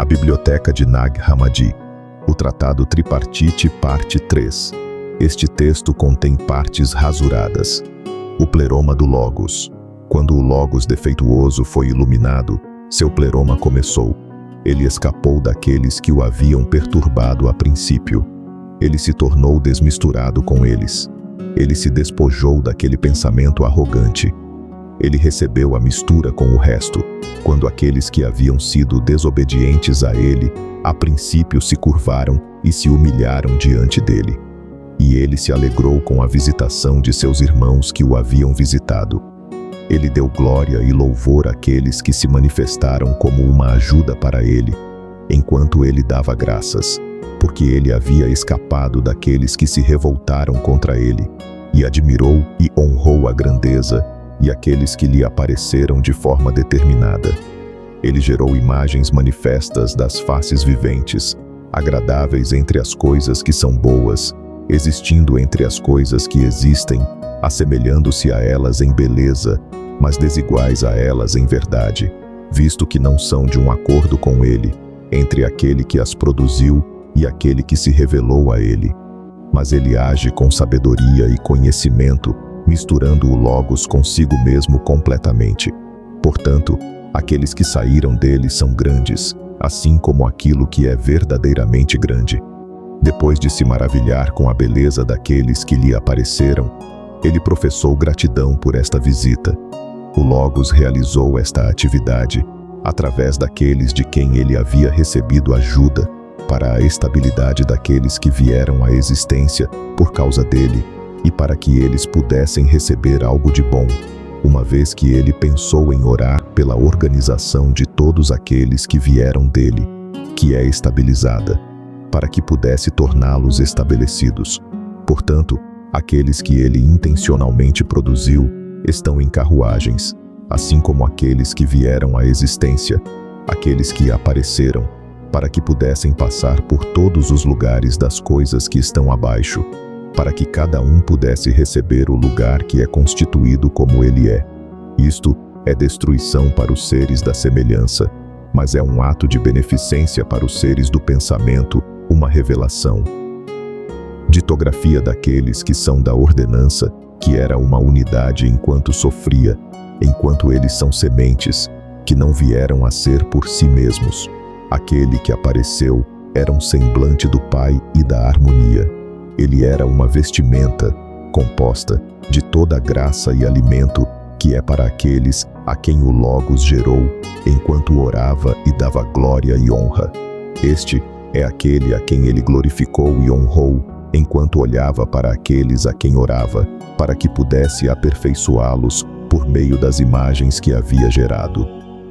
Biblioteca de Nag Hammadi, o Tratado Tripartite, parte 3. Este texto contém partes rasuradas. O pleroma do Logos. Quando o Logos defeituoso foi iluminado, seu pleroma começou. Ele escapou daqueles que o haviam perturbado a princípio. Ele se tornou desmisturado com eles. Ele se despojou daquele pensamento arrogante. Ele recebeu a mistura com o resto, quando aqueles que haviam sido desobedientes a ele, a princípio se curvaram e se humilharam diante dele. E ele se alegrou com a visitação de seus irmãos que o haviam visitado. Ele deu glória e louvor àqueles que se manifestaram como uma ajuda para ele, enquanto ele dava graças, porque ele havia escapado daqueles que se revoltaram contra ele, e admirou e honrou a grandeza e aqueles que lhe apareceram de forma determinada. Ele gerou imagens manifestas das faces viventes, agradáveis entre as coisas que são boas, existindo entre as coisas que existem, assemelhando-se a elas em beleza, mas desiguais a elas em verdade, visto que não são de um acordo com ele, entre aquele que as produziu e aquele que se revelou a ele. Mas ele age com sabedoria e conhecimento, misturando o Logos consigo mesmo completamente. Portanto, aqueles que saíram dele são grandes, assim como aquilo que é verdadeiramente grande. Depois de se maravilhar com a beleza daqueles que lhe apareceram, ele professou gratidão por esta visita. O Logos realizou esta atividade através daqueles de quem ele havia recebido ajuda para a estabilidade daqueles que vieram à existência por causa dele e para que eles pudessem receber algo de bom, uma vez que ele pensou em orar pela organização de todos aqueles que vieram dele, que é estabilizada, para que pudesse torná-los estabelecidos. Portanto, aqueles que ele intencionalmente produziu estão em carruagens, assim como aqueles que vieram à existência, aqueles que apareceram, para que pudessem passar por todos os lugares das coisas que estão abaixo, para que cada um pudesse receber o lugar que é constituído como ele é. Isto é destruição para os seres da semelhança, mas é um ato de beneficência para os seres do pensamento, uma revelação. Ditografia daqueles que são da ordenança, que era uma unidade enquanto sofria, enquanto eles são sementes, que não vieram a ser por si mesmos. Aquele que apareceu era um semblante do Pai e da harmonia. Ele era uma vestimenta, composta de toda a graça e alimento, que é para aqueles a quem o Logos gerou, enquanto orava e dava glória e honra. Este é aquele a quem ele glorificou e honrou, enquanto olhava para aqueles a quem orava, para que pudesse aperfeiçoá-los por meio das imagens que havia gerado.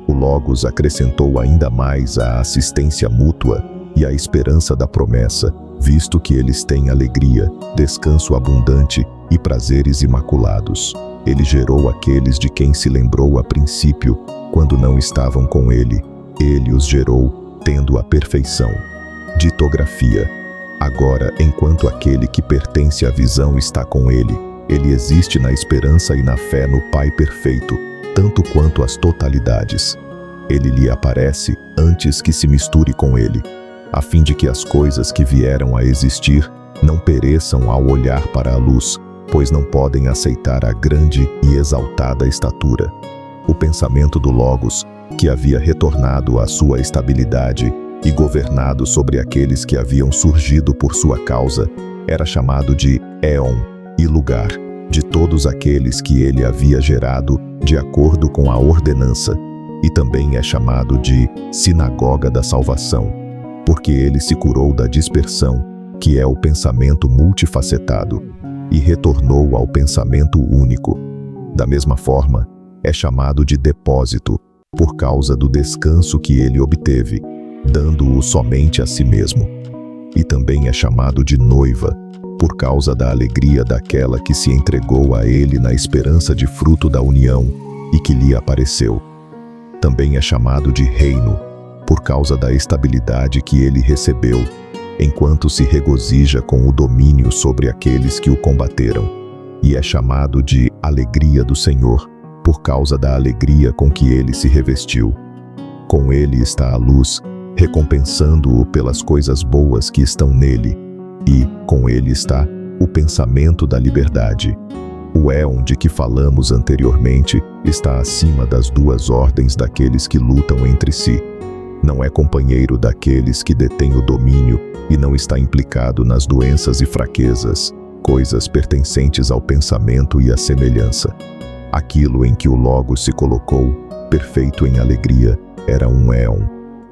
O Logos acrescentou ainda mais a assistência mútua e a esperança da promessa, visto que eles têm alegria, descanso abundante e prazeres imaculados. Ele gerou aqueles de quem se lembrou a princípio, quando não estavam com ele. Ele os gerou, tendo a perfeição. Ditografia. Agora, enquanto aquele que pertence à visão está com ele, ele existe na esperança e na fé no Pai perfeito, tanto quanto as totalidades. Ele lhe aparece antes que se misture com ele, a fim de que as coisas que vieram a existir não pereçam ao olhar para a luz, pois não podem aceitar a grande e exaltada estatura. O pensamento do Logos, que havia retornado à sua estabilidade e governado sobre aqueles que haviam surgido por sua causa, era chamado de éon e lugar, de todos aqueles que ele havia gerado de acordo com a ordenança, e também é chamado de sinagoga da salvação, porque ele se curou da dispersão, que é o pensamento multifacetado, e retornou ao pensamento único. Da mesma forma, é chamado de depósito, por causa do descanso que ele obteve, dando-o somente a si mesmo. E também é chamado de noiva, por causa da alegria daquela que se entregou a ele na esperança de fruto da união, e que lhe apareceu. Também é chamado de reino, por causa da estabilidade que ele recebeu, enquanto se regozija com o domínio sobre aqueles que o combateram, e é chamado de alegria do Senhor, por causa da alegria com que ele se revestiu. Com ele está a luz, recompensando-o pelas coisas boas que estão nele, e, com ele está, o pensamento da liberdade. O éon de que falamos anteriormente está acima das duas ordens daqueles que lutam entre si. Não é companheiro daqueles que detêm o domínio e não está implicado nas doenças e fraquezas, coisas pertencentes ao pensamento e à semelhança. Aquilo em que o Logos se colocou, perfeito em alegria, era um éon,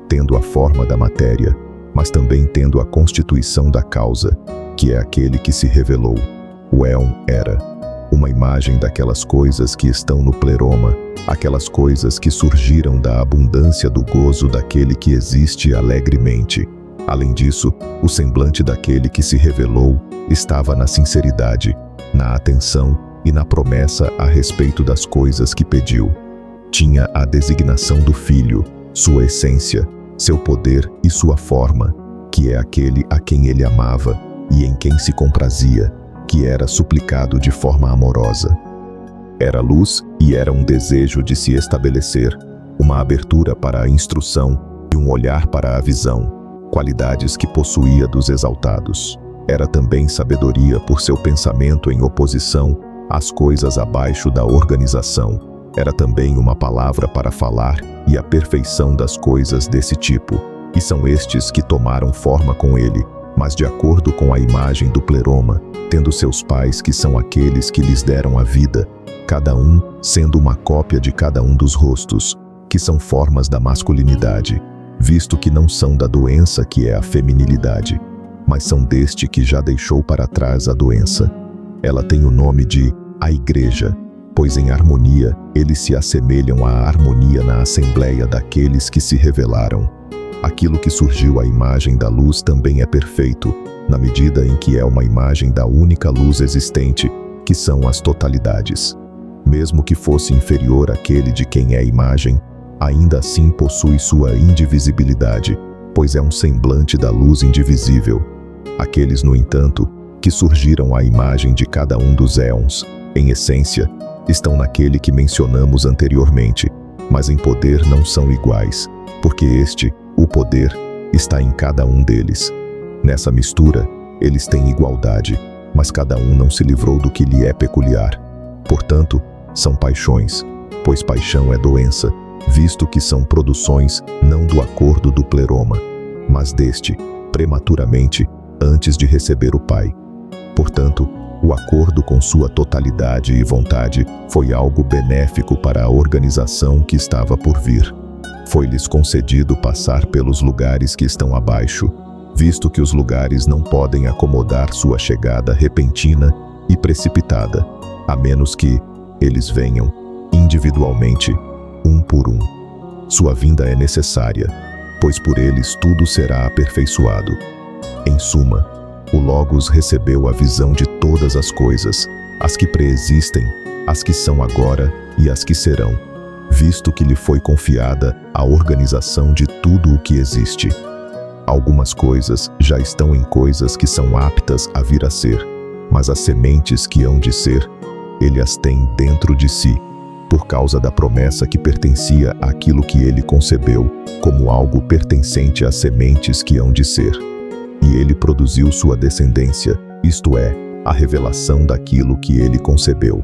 tendo a forma da matéria, mas também tendo a constituição da causa, que é aquele que se revelou. O éon era uma imagem daquelas coisas que estão no pleroma, aquelas coisas que surgiram da abundância do gozo daquele que existe alegremente. Além disso, o semblante daquele que se revelou estava na sinceridade, na atenção e na promessa a respeito das coisas que pediu. Tinha a designação do Filho, sua essência, seu poder e sua forma, que é aquele a quem ele amava e em quem se comprazia, que era suplicado de forma amorosa. Era luz e era um desejo de se estabelecer, uma abertura para a instrução e um olhar para a visão, qualidades que possuía dos exaltados. Era também sabedoria por seu pensamento em oposição às coisas abaixo da organização. Era também uma palavra para falar e a perfeição das coisas desse tipo. E são estes que tomaram forma com ele, mas de acordo com a imagem do pleroma, tendo seus pais que são aqueles que lhes deram a vida, cada um sendo uma cópia de cada um dos rostos, que são formas da masculinidade, visto que não são da doença que é a feminilidade, mas são deste que já deixou para trás a doença. Ela tem o nome de a Igreja, pois em harmonia eles se assemelham à harmonia na assembleia daqueles que se revelaram. Aquilo que surgiu à imagem da luz também é perfeito, na medida em que é uma imagem da única luz existente, que são as totalidades. Mesmo que fosse inferior àquele de quem é a imagem, ainda assim possui sua indivisibilidade, pois é um semblante da luz indivisível. Aqueles, no entanto, que surgiram à imagem de cada um dos éons, em essência, estão naquele que mencionamos anteriormente, mas em poder não são iguais, porque o poder, está em cada um deles. Nessa mistura, eles têm igualdade, mas cada um não se livrou do que lhe é peculiar. Portanto, são paixões, pois paixão é doença, visto que são produções não do acordo do pleroma, mas deste, prematuramente, antes de receber o Pai. Portanto, o acordo com sua totalidade e vontade foi algo benéfico para a organização que estava por vir. Foi-lhes concedido passar pelos lugares que estão abaixo, visto que os lugares não podem acomodar sua chegada repentina e precipitada, a menos que eles venham, individualmente, um por um. Sua vinda é necessária, pois por eles tudo será aperfeiçoado. Em suma, o Logos recebeu a visão de todas as coisas, as que preexistem, as que são agora e as que serão, visto que lhe foi confiada a organização de tudo o que existe. Algumas coisas já estão em coisas que são aptas a vir a ser, mas as sementes que hão de ser, ele as tem dentro de si, por causa da promessa que pertencia àquilo que ele concebeu, como algo pertencente às sementes que hão de ser. E ele produziu sua descendência, isto é, a revelação daquilo que ele concebeu.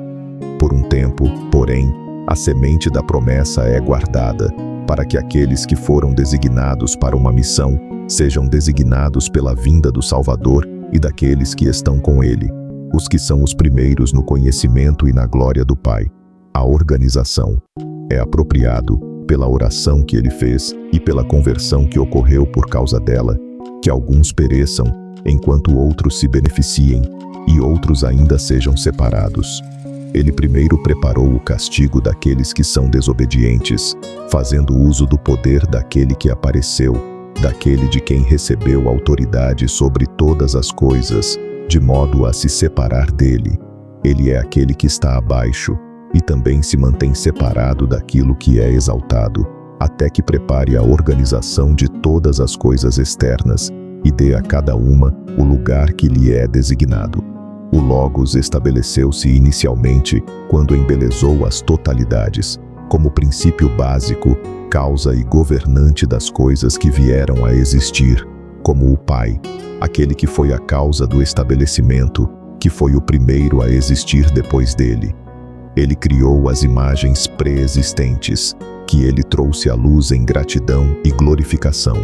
Por um tempo, porém, a semente da promessa é guardada, para que aqueles que foram designados para uma missão sejam designados pela vinda do Salvador e daqueles que estão com ele, os que são os primeiros no conhecimento e na glória do Pai. A organização é apropriado pela oração que ele fez e pela conversão que ocorreu por causa dela, que alguns pereçam, enquanto outros se beneficiem, e outros ainda sejam separados. Ele primeiro preparou o castigo daqueles que são desobedientes, fazendo uso do poder daquele que apareceu, daquele de quem recebeu autoridade sobre todas as coisas, de modo a se separar dele. Ele é aquele que está abaixo, e também se mantém separado daquilo que é exaltado, até que prepare a organização de todas as coisas externas, e dê a cada uma o lugar que lhe é designado. O Logos estabeleceu-se inicialmente quando embelezou as totalidades, como princípio básico, causa e governante das coisas que vieram a existir, como o Pai, aquele que foi a causa do estabelecimento, que foi o primeiro a existir depois dele. Ele criou as imagens pré-existentes, que ele trouxe à luz em gratidão e glorificação.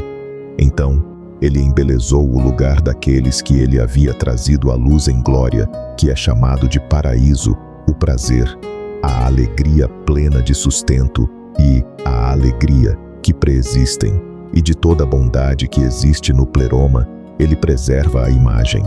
Então, ele embelezou o lugar daqueles que ele havia trazido à luz em glória, que é chamado de paraíso, o prazer, a alegria plena de sustento e a alegria que preexistem, e de toda a bondade que existe no pleroma, ele preserva a imagem.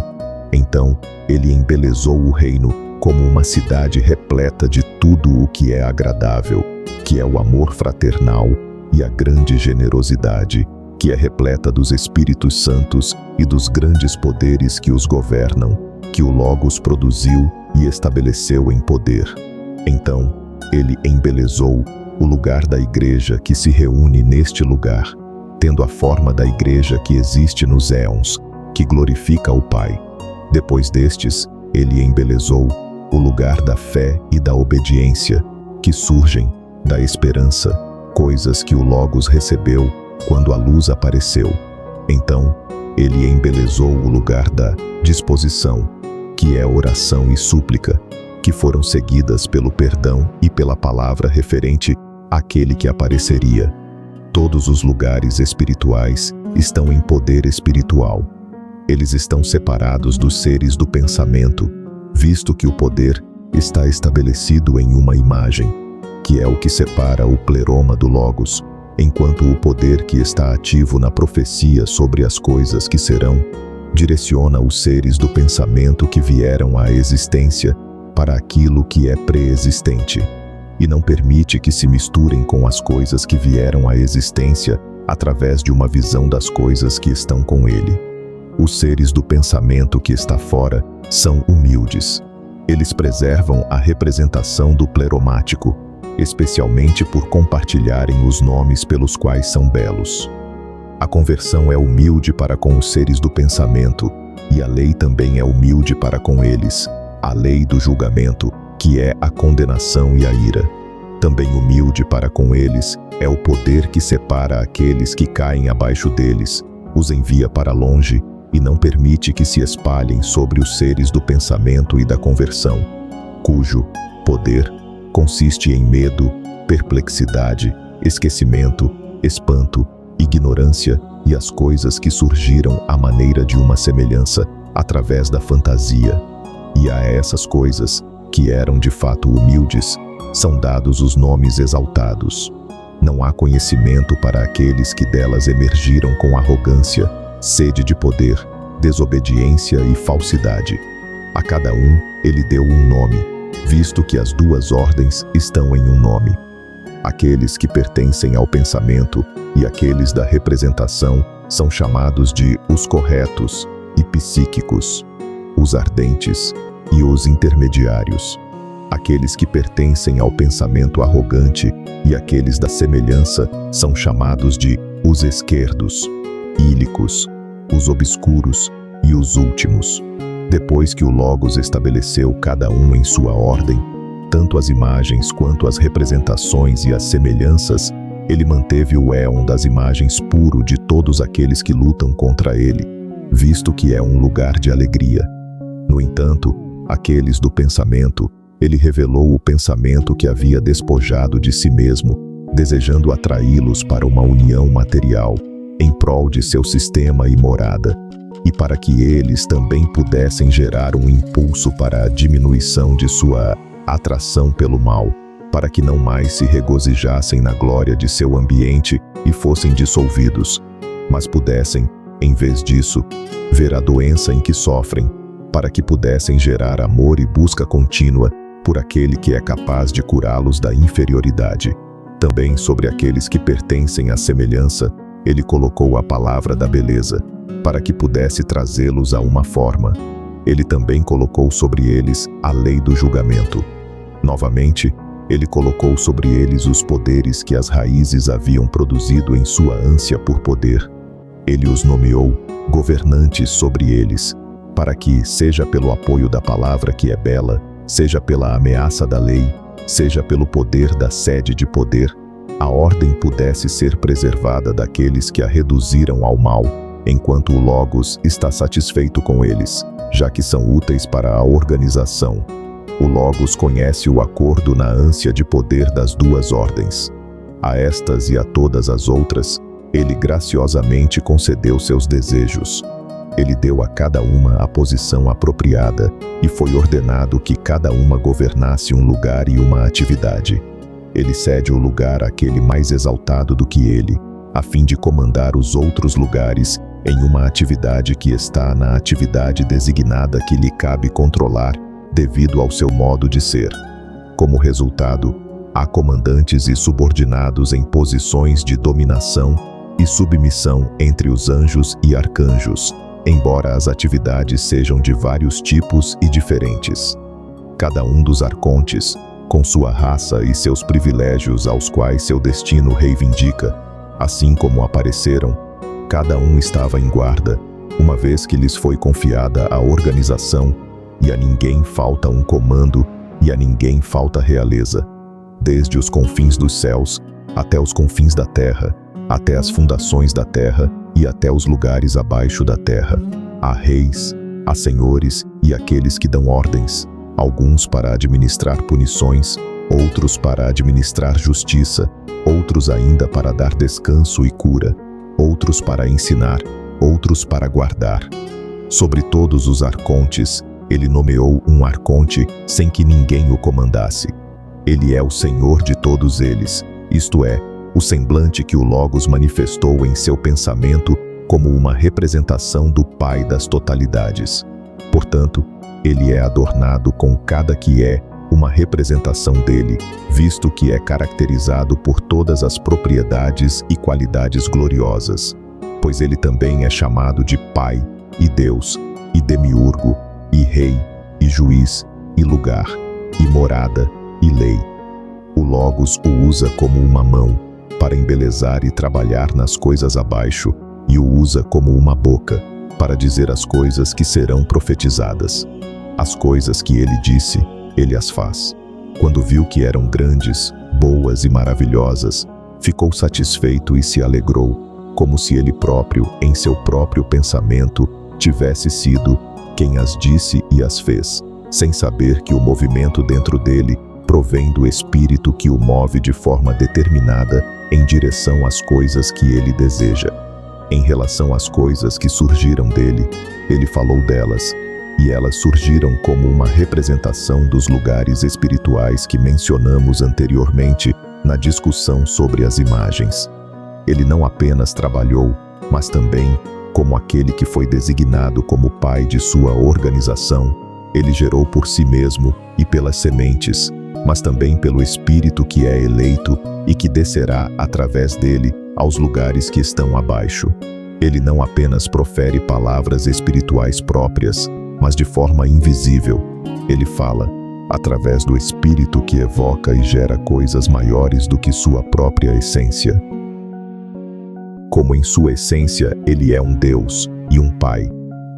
Então, ele embelezou o reino como uma cidade repleta de tudo o que é agradável, que é o amor fraternal e a grande generosidade, que é repleta dos Espíritos Santos e dos grandes poderes que os governam, que o Logos produziu e estabeleceu em poder. Então, ele embelezou o lugar da igreja que se reúne neste lugar, tendo a forma da igreja que existe nos éons, que glorifica o Pai. Depois destes, ele embelezou o lugar da fé e da obediência, que surgem da esperança, coisas que o Logos recebeu quando a luz apareceu. Então, ele embelezou o lugar da disposição, que é oração e súplica, que foram seguidas pelo perdão e pela palavra referente àquele que apareceria. Todos os lugares espirituais estão em poder espiritual. Eles estão separados dos seres do pensamento, visto que o poder está estabelecido em uma imagem, que é o que separa o pleroma do Logos, enquanto o poder que está ativo na profecia sobre as coisas que serão, direciona os seres do pensamento que vieram à existência para aquilo que é pré-existente, e não permite que se misturem com as coisas que vieram à existência através de uma visão das coisas que estão com ele. Os seres do pensamento que está fora são humildes. Eles preservam a representação do pleromático, especialmente por compartilharem os nomes pelos quais são belos. A conversão é humilde para com os seres do pensamento, e a lei também é humilde para com eles, a lei do julgamento, que é a condenação e a ira. Também humilde para com eles é o poder que separa aqueles que caem abaixo deles, os envia para longe e não permite que se espalhem sobre os seres do pensamento e da conversão, cujo poder consiste em medo, perplexidade, esquecimento, espanto, ignorância e as coisas que surgiram à maneira de uma semelhança através da fantasia. E a essas coisas, que eram de fato humildes, são dados os nomes exaltados. Não há conhecimento para aqueles que delas emergiram com arrogância, sede de poder, desobediência e falsidade. A cada um ele deu um nome, visto que as duas ordens estão em um nome. Aqueles que pertencem ao pensamento e aqueles da representação são chamados de os corretos e psíquicos, os ardentes e os intermediários. Aqueles que pertencem ao pensamento arrogante e aqueles da semelhança são chamados de os esquerdos, ílicos, os obscuros e os últimos. Depois que o Logos estabeleceu cada um em sua ordem, tanto as imagens quanto as representações e as semelhanças, ele manteve o éon das imagens puro de todos aqueles que lutam contra ele, visto que é um lugar de alegria. No entanto, aqueles do pensamento, ele revelou o pensamento que havia despojado de si mesmo, desejando atraí-los para uma união material, em prol de seu sistema e morada, e para que eles também pudessem gerar um impulso para a diminuição de sua atração pelo mal, para que não mais se regozijassem na glória de seu ambiente e fossem dissolvidos, mas pudessem, em vez disso, ver a doença em que sofrem, para que pudessem gerar amor e busca contínua por aquele que é capaz de curá-los da inferioridade. Também sobre aqueles que pertencem à semelhança, ele colocou a palavra da beleza, para que pudesse trazê-los a uma forma. Ele também colocou sobre eles a lei do julgamento. Novamente, ele colocou sobre eles os poderes que as raízes haviam produzido em sua ânsia por poder. Ele os nomeou governantes sobre eles, para que, seja pelo apoio da palavra que é bela, seja pela ameaça da lei, seja pelo poder da sede de poder, a ordem pudesse ser preservada daqueles que a reduziram ao mal, enquanto o Logos está satisfeito com eles, já que são úteis para a organização. O Logos conhece o acordo na ânsia de poder das duas ordens. A estas e a todas as outras, ele graciosamente concedeu seus desejos. Ele deu a cada uma a posição apropriada e foi ordenado que cada uma governasse um lugar e uma atividade. Ele cede o lugar àquele mais exaltado do que ele, a fim de comandar os outros lugares em uma atividade que está na atividade designada que lhe cabe controlar, devido ao seu modo de ser. Como resultado, há comandantes e subordinados em posições de dominação e submissão entre os anjos e arcanjos, embora as atividades sejam de vários tipos e diferentes. Cada um dos arcontes, com sua raça e seus privilégios aos quais seu destino reivindica, assim como apareceram, cada um estava em guarda, uma vez que lhes foi confiada a organização, e a ninguém falta um comando, e a ninguém falta realeza, desde os confins dos céus, até os confins da terra, até as fundações da terra, e até os lugares abaixo da terra. Há reis, há senhores e aqueles que dão ordens, alguns para administrar punições, outros para administrar justiça, outros ainda para dar descanso e cura, outros para ensinar, outros para guardar. Sobre todos os arcontes, ele nomeou um arconte sem que ninguém o comandasse. Ele é o Senhor de todos eles, isto é, o semblante que o Logos manifestou em seu pensamento como uma representação do Pai das totalidades. Portanto, ele é adornado com cada que é uma representação dele, visto que é caracterizado por todas as propriedades e qualidades gloriosas, pois ele também é chamado de Pai, e Deus, e Demiurgo, e Rei, e Juiz, e Lugar, e Morada, e Lei. O Logos o usa como uma mão, para embelezar e trabalhar nas coisas abaixo, e o usa como uma boca, para dizer as coisas que serão profetizadas. As coisas que ele disse, ele as faz. Quando viu que eram grandes, boas e maravilhosas, ficou satisfeito e se alegrou, como se ele próprio, em seu próprio pensamento, tivesse sido quem as disse e as fez, sem saber que o movimento dentro dele provém do Espírito que o move de forma determinada em direção às coisas que ele deseja. Em relação às coisas que surgiram dele, ele falou delas, e elas surgiram como uma representação dos lugares espirituais que mencionamos anteriormente na discussão sobre as imagens. Ele não apenas trabalhou, mas também, como aquele que foi designado como pai de sua organização, ele gerou por si mesmo e pelas sementes, mas também pelo Espírito que é eleito e que descerá através dele aos lugares que estão abaixo. Ele não apenas profere palavras espirituais próprias, mas de forma invisível. Ele fala, através do Espírito que evoca e gera coisas maiores do que sua própria essência. Como em sua essência ele é um Deus e um Pai,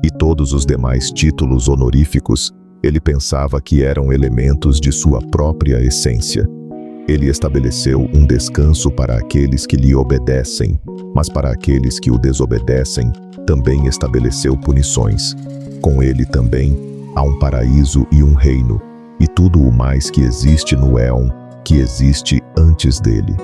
e todos os demais títulos honoríficos, ele pensava que eram elementos de sua própria essência. Ele estabeleceu um descanso para aqueles que lhe obedecem, mas para aqueles que o desobedecem, também estabeleceu punições. Com ele também há um paraíso e um reino, e tudo o mais que existe no éon, que existe antes dele.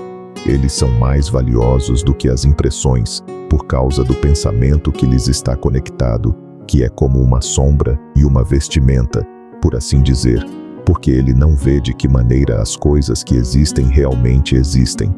Eles são mais valiosos do que as impressões, por causa do pensamento que lhes está conectado, que é como uma sombra e uma vestimenta, por assim dizer, porque ele não vê de que maneira as coisas que existem realmente existem.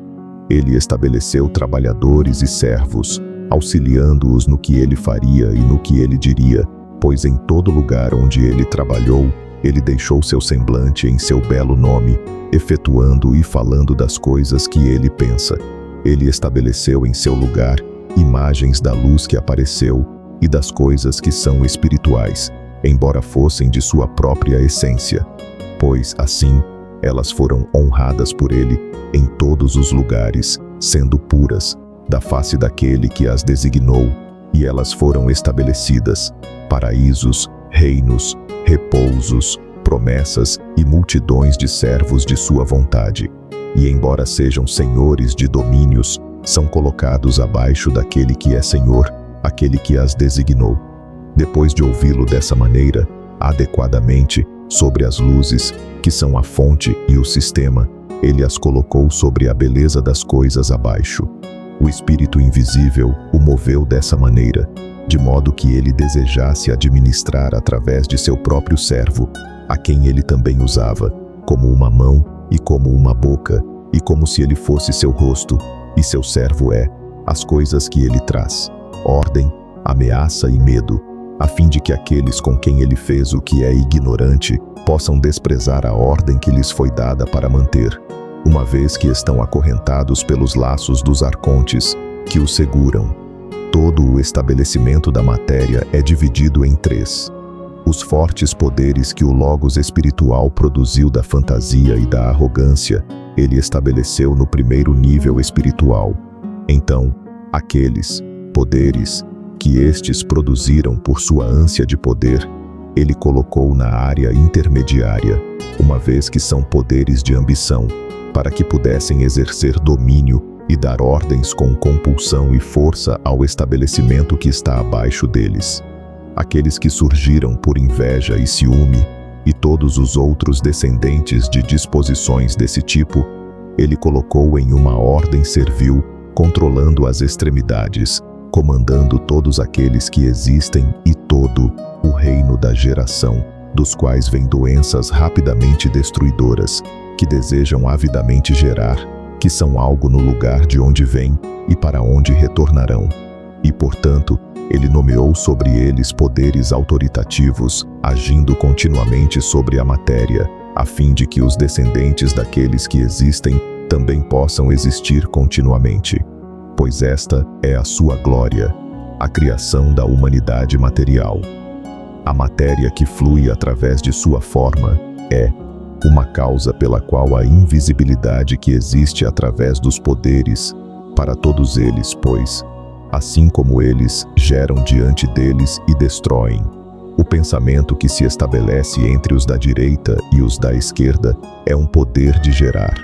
Ele estabeleceu trabalhadores e servos, auxiliando-os no que ele faria e no que ele diria, pois em todo lugar onde ele trabalhou, ele deixou seu semblante em seu belo nome, efetuando e falando das coisas que ele pensa. Ele estabeleceu em seu lugar imagens da luz que apareceu e das coisas que são espirituais, embora fossem de sua própria essência, pois, assim, elas foram honradas por ele em todos os lugares, sendo puras, da face daquele que as designou, e elas foram estabelecidas, paraísos, reinos, repousos, promessas e multidões de servos de sua vontade. e embora sejam senhores de domínios, são colocados abaixo daquele que é Senhor, aquele que as designou. Depois de ouvi-lo dessa maneira, adequadamente, sobre as luzes, que são a fonte e o sistema, ele as colocou sobre a beleza das coisas abaixo. O Espírito invisível o moveu dessa maneira, de modo que ele desejasse administrar através de seu próprio servo, a quem ele também usava, como uma mão e como uma boca, e como se ele fosse seu rosto, e seu servo é, as coisas que ele traz, ordem, ameaça e medo, a fim de que aqueles com quem ele fez o que é ignorante possam desprezar a ordem que lhes foi dada para manter, uma vez que estão acorrentados pelos laços dos arcontes, que os seguram. Todo o estabelecimento da matéria é dividido em três. Os fortes poderes que o Logos espiritual produziu da fantasia e da arrogância, ele estabeleceu no primeiro nível espiritual. Então, aqueles poderes que estes produziram por sua ânsia de poder, ele colocou na área intermediária, uma vez que são poderes de ambição, para que pudessem exercer domínio e dar ordens com compulsão e força ao estabelecimento que está abaixo deles. Aqueles que surgiram por inveja e ciúme, e todos os outros descendentes de disposições desse tipo, ele colocou em uma ordem servil, controlando as extremidades, comandando todos aqueles que existem e todo o reino da geração, dos quais vêm doenças rapidamente destruidoras, que desejam avidamente gerar, que são algo no lugar de onde vêm e para onde retornarão. E, portanto, ele nomeou sobre eles poderes autoritativos, agindo continuamente sobre a matéria, a fim de que os descendentes daqueles que existem também possam existir continuamente. Pois esta é a sua glória, a criação da humanidade material. A matéria que flui através de sua forma é uma causa pela qual a invisibilidade que existe através dos poderes, para todos eles, pois, assim como eles geram diante deles e destroem. O pensamento que se estabelece entre os da direita e os da esquerda é um poder de gerar.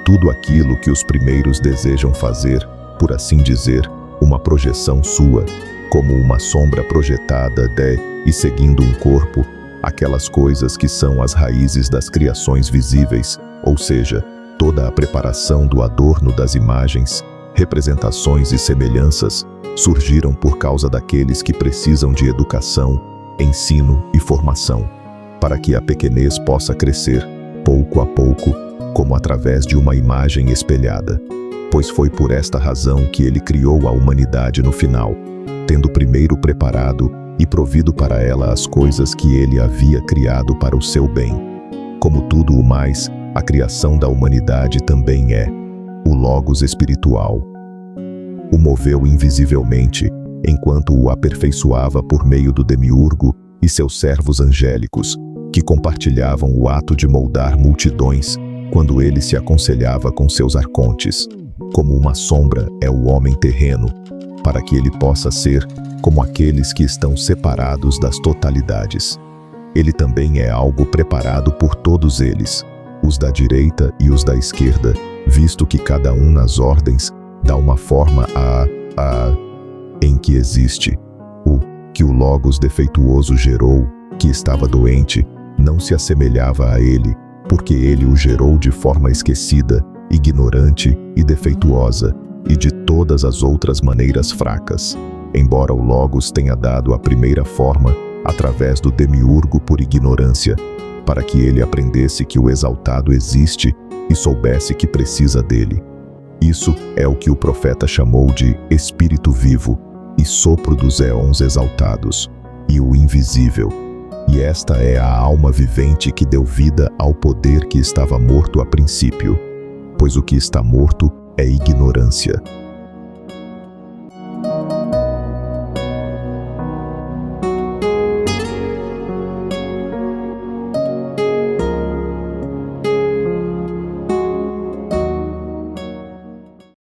Tudo aquilo que os primeiros desejam fazer, por assim dizer, uma projeção sua, como uma sombra projetada de e seguindo um corpo, aquelas coisas que são as raízes das criações visíveis, ou seja, toda a preparação do adorno das imagens, representações e semelhanças, surgiram por causa daqueles que precisam de educação, ensino e formação, para que a pequenez possa crescer, pouco a pouco, como através de uma imagem espelhada. Pois foi por esta razão que ele criou a humanidade no final, tendo primeiro preparado e provido para ela as coisas que ele havia criado para o seu bem. Como tudo o mais, a criação da humanidade também é o Logos espiritual. O moveu invisivelmente, enquanto o aperfeiçoava por meio do demiurgo e seus servos angélicos, que compartilhavam o ato de moldar multidões, quando ele se aconselhava com seus arcontes. Como uma sombra é o homem terreno, para que ele possa ser como aqueles que estão separados das totalidades. Ele também é algo preparado por todos eles, os da direita e os da esquerda, visto que cada um nas ordens dá uma forma em que existe. O que o Logos defeituoso gerou, que estava doente, não se assemelhava a ele, porque ele o gerou de forma esquecida, ignorante e defeituosa, e de todas as outras maneiras fracas. Embora o Logos tenha dado a primeira forma, através do demiurgo por ignorância, para que ele aprendesse que o exaltado existe e soubesse que precisa dele. Isso é o que o profeta chamou de Espírito vivo e sopro dos éons exaltados, e o invisível. E esta é a alma vivente que deu vida ao poder que estava morto a princípio, pois o que está morto é ignorância.